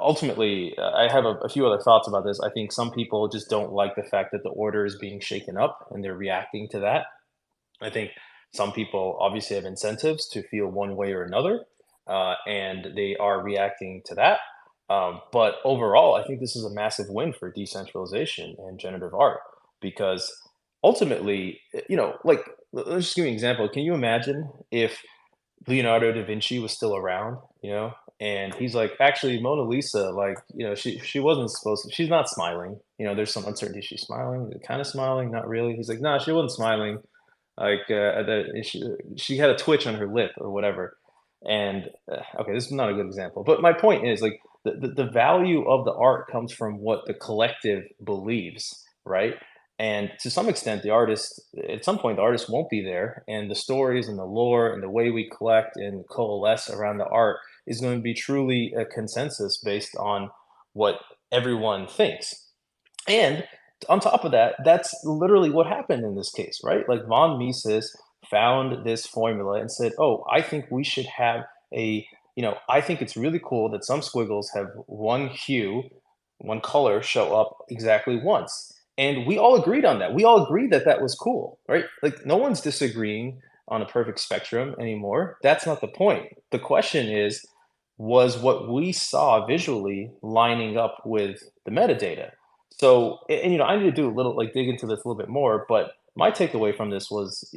ultimately, I have a few other thoughts about this. I think some people just don't like the fact that the order is being shaken up and they're reacting to that. I think some people obviously have incentives to feel one way or another, and they are reacting to that. But overall, I think this is a massive win for decentralization and generative art because ultimately, like let's just give you an example. Can you imagine if Leonardo da Vinci was still around, and he's like, actually, Mona Lisa, like, she wasn't supposed to, she's not smiling. There's some uncertainty. She's smiling, kind of smiling, not really. He's like, no, she wasn't smiling. Like, she had a twitch on her lip or whatever. And okay, this is not a good example, but my point is like the value of the art comes from what the collective believes, right? And to some extent, the artist, at some point, the artist won't be there. And the stories and the lore and the way we collect and coalesce around the art is going to be truly a consensus based on what everyone thinks. And on top of that, that's literally what happened in this case, right? Like von Mises found this formula and said, "Oh, I think we should have I think it's really cool that some squiggles have one hue, one color show up exactly once." And we all agreed on that. We all agreed that that was cool, right? Like no one's disagreeing on a perfect spectrum anymore. That's not the point. The question is, was what we saw visually lining up with the metadata? So, I need to do a little like dig into this a little bit more, but my takeaway from this was,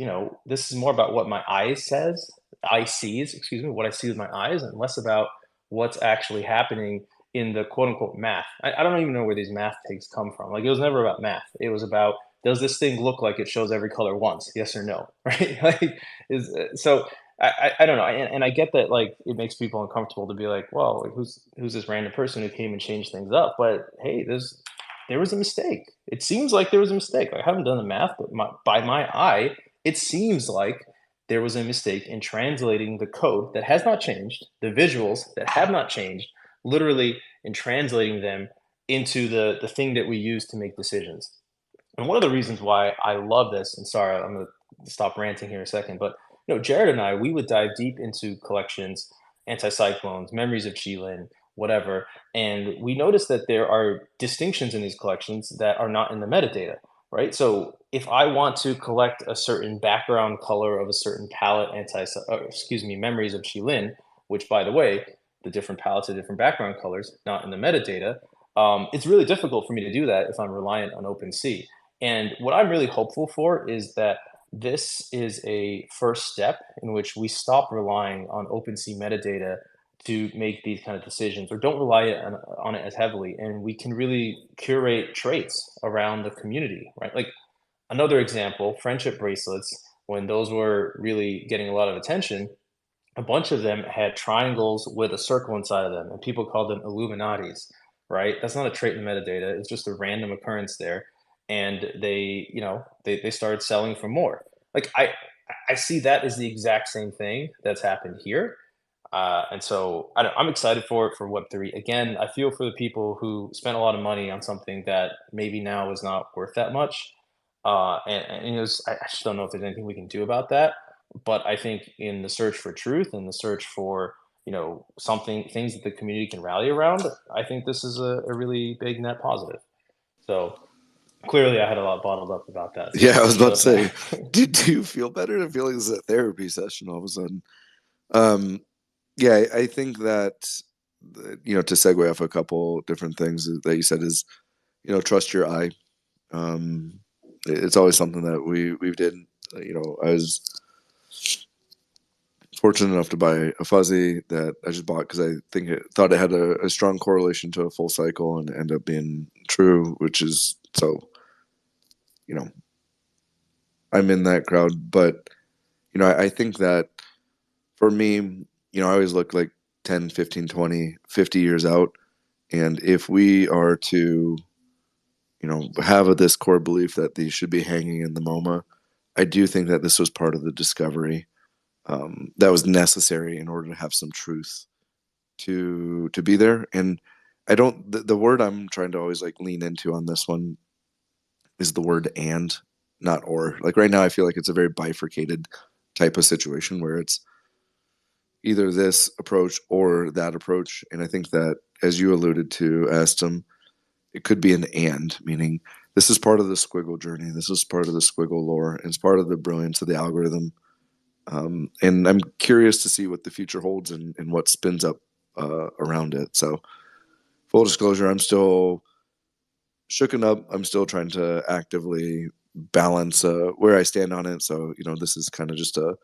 this is more about what my eye sees, excuse me, what I see with my eyes, and less about what's actually happening in the quote unquote math. I don't even know where these math takes come from. Like it was never about math. It was about, does this thing look like it shows every color once? Yes or no, right? Like so. I don't know, and I get that like it makes people uncomfortable to be like, well, like, who's this random person who came and changed things up? But hey, there was a mistake. It seems like there was a mistake. I haven't done the math, but by my eye, it seems like there was a mistake in translating the code that has not changed, the visuals that have not changed, literally in translating them into the thing that we use to make decisions. And one of the reasons why I love this, and sorry, I'm going to stop ranting here a second, but Jared and I, we would dive deep into collections, anticyclones, memories of Qilin, whatever, and we noticed that there are distinctions in these collections that are not in the metadata, right? So if I want to collect a certain background color of a certain palette, memories of Qilin, which by the way, the different palettes of different background colors, not in the metadata, it's really difficult for me to do that if I'm reliant on OpenSea. And what I'm really hopeful for is that this is a first step in which we stop relying on OpenSea metadata to make these kind of decisions, or don't rely on it as heavily, and we can really curate traits around the community, right? Like another example, friendship bracelets, when those were really getting a lot of attention, a bunch of them had triangles with a circle inside of them, and people called them Illuminatis, right? That's not a trait in metadata. It's just a random occurrence there. And they started selling for more. Like I see that as the exact same thing that's happened here. And so I'm excited for Web3. Again, I feel for the people who spent a lot of money on something that maybe now is not worth that much. I just don't know if there's anything we can do about that. But I think in the search for truth and the search for things that the community can rally around, I think this is a really big net positive. So clearly, I had a lot bottled up about that. So Yeah, I was about to say, shut do you feel better? I feel like this is a therapy session all of a sudden. Um, yeah, I think that to segue off a couple different things that you said is, trust your eye. It's always something that we did. I was fortunate enough to buy a fuzzy that I just bought because I thought it had a strong correlation to a full cycle and ended up being true, which is so. I'm in that crowd, but I think that for me, I always look like 10, 15, 20, 50 years out. And if we are to, have this core belief that these should be hanging in the MoMA, I do think that this was part of the discovery that was necessary in order to have some truth to be there. And I don't, the word I'm trying to always like lean into on this one is the word and, not or. Like right now, I feel like it's a very bifurcated type of situation where it's either this approach or that approach. And I think that, as you alluded to, Aston, it could be an and, meaning this is part of the Squiggle journey. This is part of the Squiggle lore. And it's part of the brilliance of the algorithm. And I'm curious to see what the future holds and what spins up around it. So, full disclosure, I'm still shooken up. I'm still trying to actively balance where I stand on it. So, this is kind of just a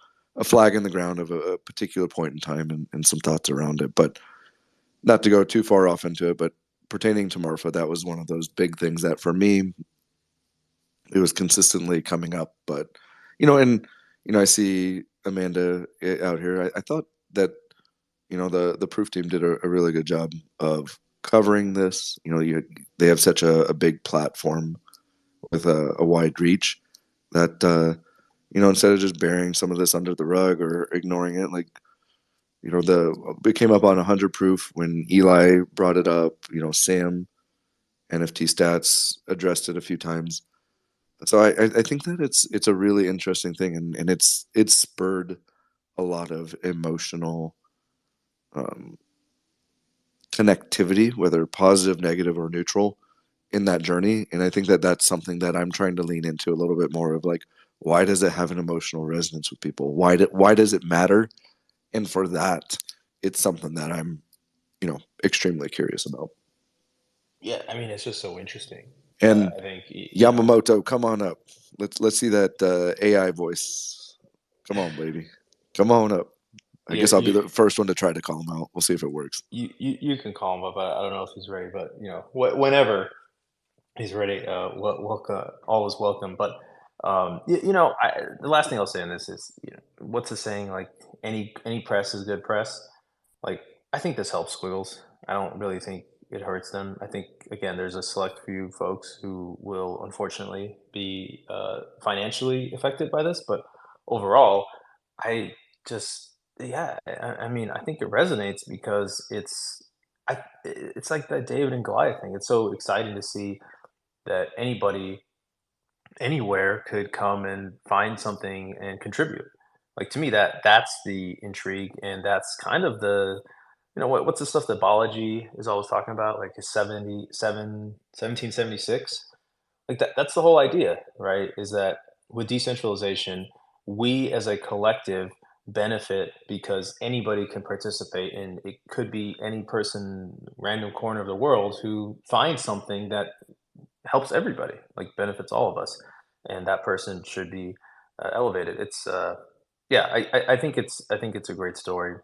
flag in the ground of a particular point in time and some thoughts around it. But not to go too far off into it, but pertaining to Marfa, that was one of those big things that for me, it was consistently coming up. But, I see Amanda out here. I thought that, the proof team did a really good job of covering this. They have such a big platform with a wide reach that, instead of just burying some of this under the rug or ignoring it, like, it came up on 100 proof when Eli brought it up. Sam, NFT Stats addressed it a few times. So I think that it's a really interesting thing, and it's spurred a lot of emotional connectivity, whether positive, negative, or neutral, in that journey. And I think that that's something that I'm trying to lean into a little bit more of, like, why does it have an emotional resonance with people? Why does it matter? And for that, it's something that I'm, extremely curious about. Yeah, I mean, it's just so interesting. And I think Yamamoto, come on up. Let's see that AI voice. Come on, baby. Come on up. I yeah, guess I'll be the first one to try to call him out. We'll see if it works. you can call him up. I don't know if he's ready, but whenever he's ready, welcome, always welcome. But the last thing I'll say on this is, what's the saying? Like any press is good press. Like I think this helps Squiggles. I don't really think it hurts them. I think again, there's a select few folks who will unfortunately be financially affected by this, but overall, I just I mean, I think it resonates because it's like that David and Goliath thing. It's so exciting to see that anybody anywhere could come and find something and contribute. Like to me, that's the intrigue, and that's kind of the what's the stuff that biology is always talking about, like his 1776. Like that's the whole idea, right? Is that with decentralization, we as a collective benefit because anybody can participate, and it could be any person, random corner of the world, who finds something that helps everybody, like benefits all of us, and that person should be elevated. It's yeah, I think it's a great story,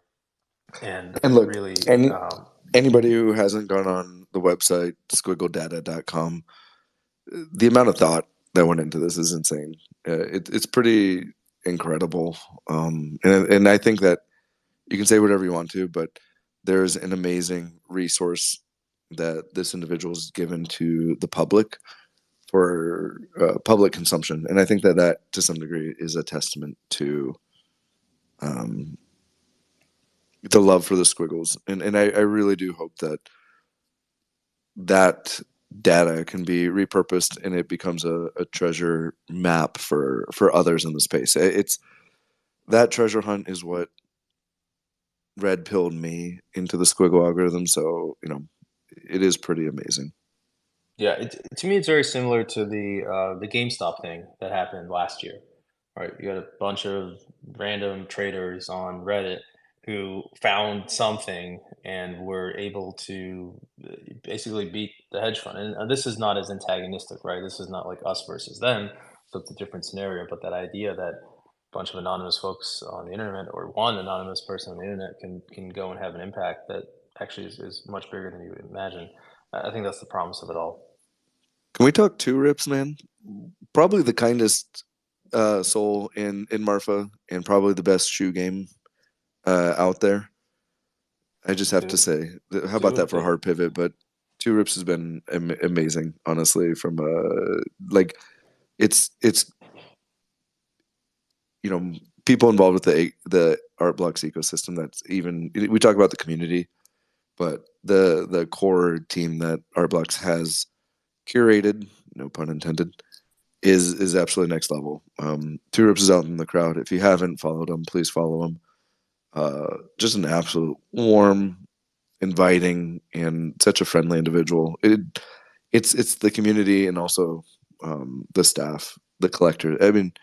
and And look, really, anybody who hasn't gone on the website squiggledata.com, the amount of thought that went into this is insane. It's pretty incredible, and I think that you can say whatever you want to, but there's an amazing resource that this individual has given to the public for public consumption, and I think that that to some degree is a testament to um, the love for the squiggles, and I really do hope that that data can be repurposed and it becomes a treasure map for others in the space. It's that treasure hunt is what red pilled me into the squiggle algorithm. So it is pretty amazing. yeah, to me, it's very similar to the GameStop thing that happened last year, right? You got a bunch of random traders on Reddit who found something and were able to basically beat the hedge fund. And this is not as antagonistic, right? This is not like us versus them. So it's a different scenario. But that idea that a bunch of anonymous folks on the internet, or one anonymous person on the internet, can go and have an impact that actually is much bigger than you would imagine. I think that's the promise of it all. Can we talk two rips, man? Probably the kindest soul in Marfa, and probably the best shoe game out there. I just have to Two, say, how two about of that for a the hard pivot? But two rips has been amazing, honestly. From like, it's people involved with the art blocks ecosystem. That's even we talk about the community, but the core team that art blocks has curated, no pun intended, is absolutely next level. Two rips is out in the crowd. If you haven't followed him, please follow him. Just an absolute warm, inviting, and such a friendly individual. It's the community and also the staff, the collector. I mean,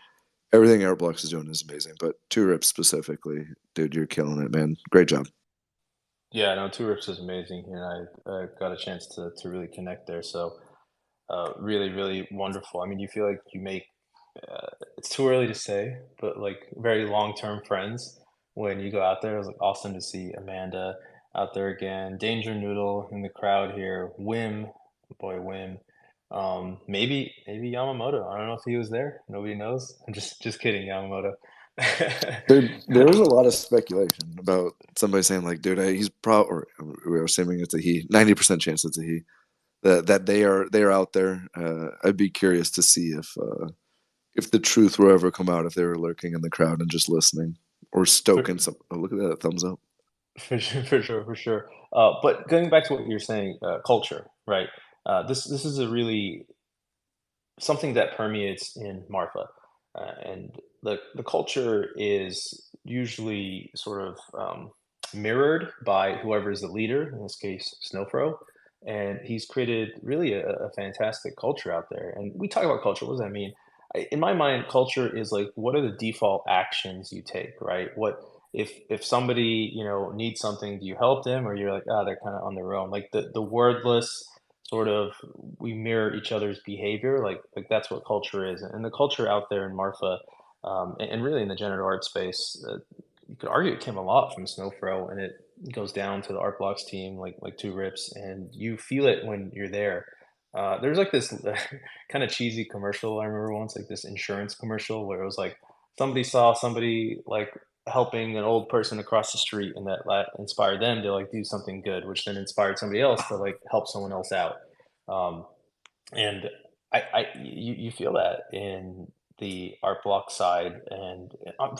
everything Airblocks is doing is amazing, but Two Rips specifically, dude, you're killing it, man. Great job. Yeah, no, Two Rips is amazing, and I got a chance to really connect there. So really, really wonderful. I mean, you feel like you make it's too early to say, but like very long-term friends when you go out there. It was like awesome to see Amanda out there again, Danger Noodle in the crowd here, Wim, boy Wim, maybe Yamamoto. I don't know if he was there. Nobody knows. I'm just kidding, Yamamoto. There was a lot of speculation about somebody saying like, dude, he's probably, or we were assuming it's a he, 90% chance it's a he. That they are out there. I'd be curious to see if the truth will ever come out, if they were lurking in the crowd and just listening or For, stoking some. Oh, look at that thumbs up. for sure, for sure, for sure. But going back to what you're saying, culture, right? This is a really something that permeates in Marfa, and the culture is usually sort of mirrored by whoever is the leader. In this case, Snowfro, and he's created really a fantastic culture out there. And we talk about culture. What does that mean? In my mind, culture is like what are the default actions you take, right? What if somebody needs something, do you help them, or you're like, ah, they're kind of on their own? Like the wordless sort of we mirror each other's behavior, like that's what culture is. And the culture out there in Marfa, and really in the generative art space, you could argue it came a lot from Snowfro, and it goes down to the art blocks team, like Two Rips, and you feel it when you're there. There's like this kind of cheesy commercial I remember once, like this insurance commercial where it was like somebody saw somebody like helping an old person across the street, and that inspired them to like do something good, which then inspired somebody else to like help someone else out. um, and you feel that in the art block side, and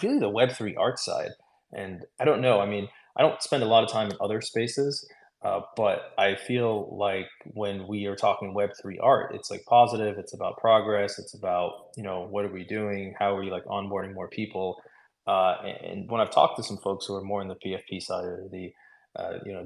really the Web3 art side. And I don't know, I mean, I don't spend a lot of time in other spaces, but I feel like when we are talking Web3 art, it's like positive, it's about progress, it's about what are we doing, how are we like onboarding more people. And when I've talked to some folks who are more in the PFP side or the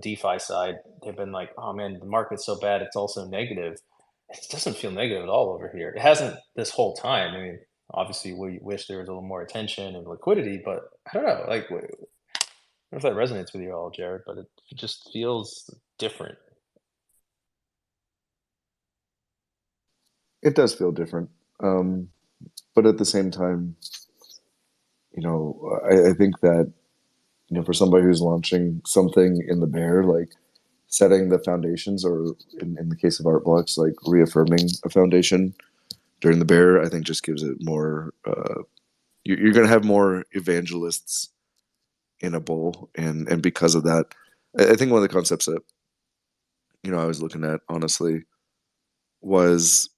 DeFi side, they've been like, "Oh man, the market's so bad, it's also negative." It doesn't feel negative at all over here. It hasn't this whole time. I mean, obviously, we wish there was a little more attention and liquidity, but I don't know. Like, I don't know if that resonates with you all, Jared, but it just feels different. It does feel different. But at the same time, I think that, for somebody who's launching something in the bear, like setting the foundations, or in the case of art blocks, like reaffirming a foundation during the bear, I think just gives it more. You're going to have more evangelists in a bull, and because of that, I think one of the concepts that I was looking at, honestly, was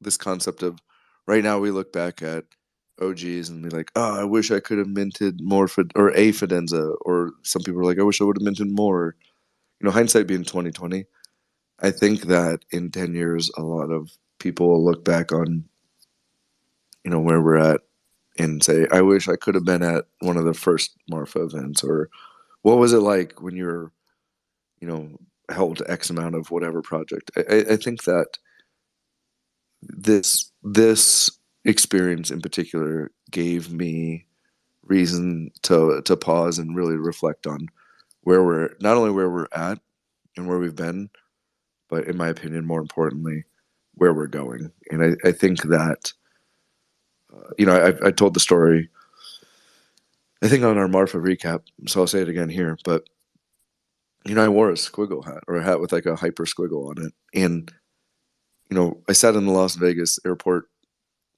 this concept of, right now we look back at OGs and be like, oh, I wish I could have minted more or a Fidenza, or some people are like, I wish I would have minted more. Hindsight being 2020, I think that in 10 years, a lot of people will look back on, where we're at and say, I wish I could have been at one of the first Marfa events, or what was it like when you're, held X amount of whatever project. I think that this experience in particular gave me reason to pause and really reflect on not only where we're at and where we've been, but in my opinion, more importantly, where we're going. And I think that, I told the story, I think, on our Marfa recap, so I'll say it again here, but, I wore a squiggle hat, or a hat with like a hyper squiggle on it. And, I sat in the Las Vegas airport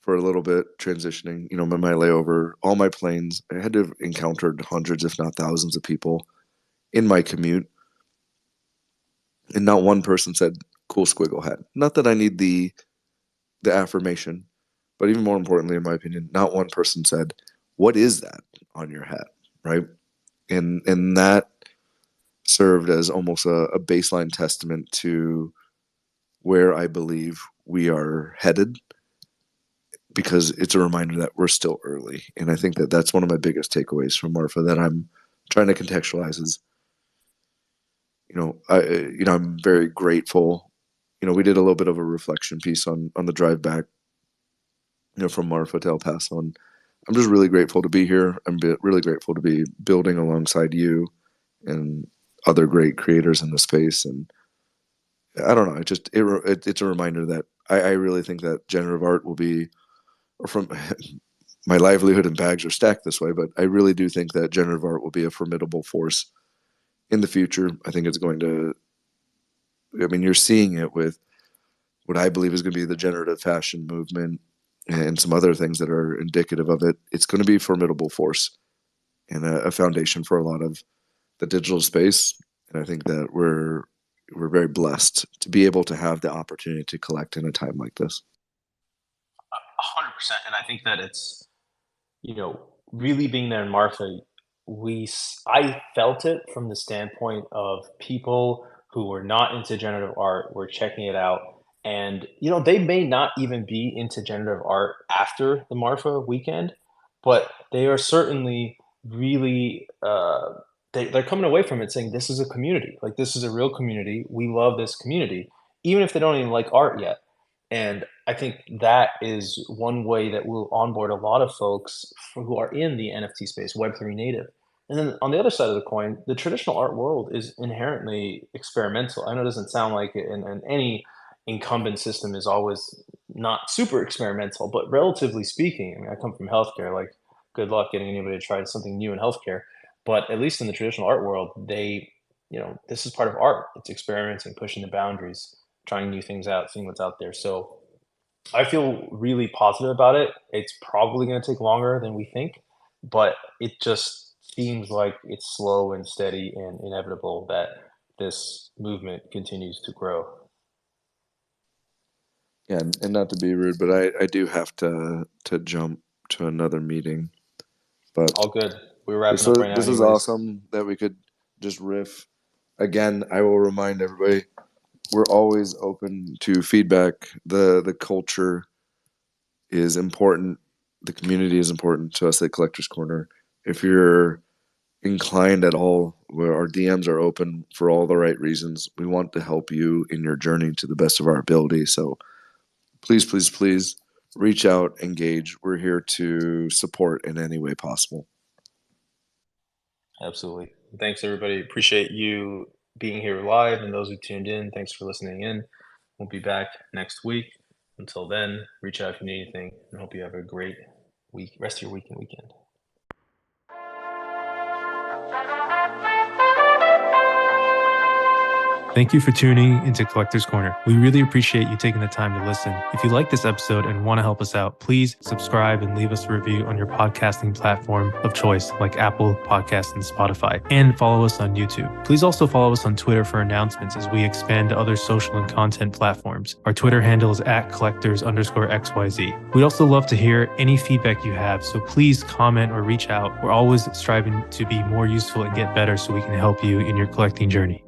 for a little bit, transitioning, my layover, all my planes. I had to have encountered hundreds, if not thousands, of people in my commute. And not one person said, cool squiggle hat. Not that I need the affirmation, but even more importantly, in my opinion, not one person said, what is that on your hat? Right. And that served as almost a baseline testament to where I believe we are headed, because it's a reminder that we're still early. And I think that that's one of my biggest takeaways from Marfa that I'm trying to contextualize is, I'm very grateful. We did a little bit of a reflection piece on the drive back, from Marfa to El Paso. And I'm just really grateful to be here. I'm really grateful to be building alongside you and other great creators in the space. And I don't know, it's a reminder that I really think that generative art will be, or from my livelihood and bags are stacked this way, but I really do think that generative art will be a formidable force in the future. I think it's going to, you're seeing it with what I believe is going to be the generative fashion movement and some other things that are indicative of it. It's going to be a formidable force and a foundation for a lot of the digital space. And I think that we're very blessed to be able to have the opportunity to collect in a time like this. 100%. And I think that it's, really being there in Marfa, I felt it from the standpoint of people who were not into generative art were checking it out. And, they may not even be into generative art after the Marfa weekend, but they are certainly really, they're coming away from it saying, this is a community. Like, this is a real community. We love this community, even if they don't even like art yet. And I think that is one way that we'll onboard a lot of folks who are in the NFT space, Web3 native. And then on the other side of the coin, the traditional art world is inherently experimental. I know it doesn't sound like it, and any incumbent system is always not super experimental, but relatively speaking, I mean, I come from healthcare, like, good luck getting anybody to try something new in healthcare. But at least in the traditional art world, this is part of art. It's experimenting, pushing the boundaries, trying new things out, seeing what's out there. So I feel really positive about it. It's probably going to take longer than we think, but it just seems like it's slow and steady and inevitable that this movement continues to grow. Yeah, and not to be rude, but I do have to jump to another meeting. But all good. We're wrapping up right now. This is awesome that we could just riff. Again, I will remind everybody, we're always open to feedback. The culture is important The community is important to us at Collector's Corner. If you're inclined at all, where our DMs are open for all the right reasons, we want to help you in your journey to the best of our ability. So please reach out, engage. We're here to support in any way possible. Absolutely. Thanks, everybody. Appreciate you being here live, and those who tuned in, thanks for listening in. We'll be back next week. Until then, reach out if you need anything, and hope you have a great week, rest of your week and weekend. Thank you for tuning into Collector's Corner. We really appreciate you taking the time to listen. If you like this episode and want to help us out, please subscribe and leave us a review on your podcasting platform of choice, like Apple Podcasts and Spotify, and follow us on YouTube. Please also follow us on Twitter for announcements as we expand to other social and content platforms. Our Twitter handle is @collectors_XYZ. We'd also love to hear any feedback you have, so please comment or reach out. We're always striving to be more useful and get better so we can help you in your collecting journey.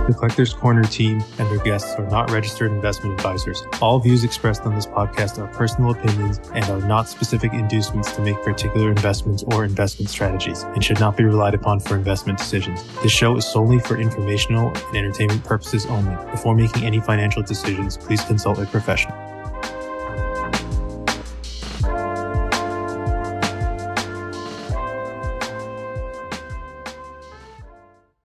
The Collector's Corner team and their guests are not registered investment advisors. All views expressed on this podcast are personal opinions and are not specific inducements to make particular investments or investment strategies, and should not be relied upon for investment decisions. This show is solely for informational and entertainment purposes only. Before making any financial decisions, please consult a professional.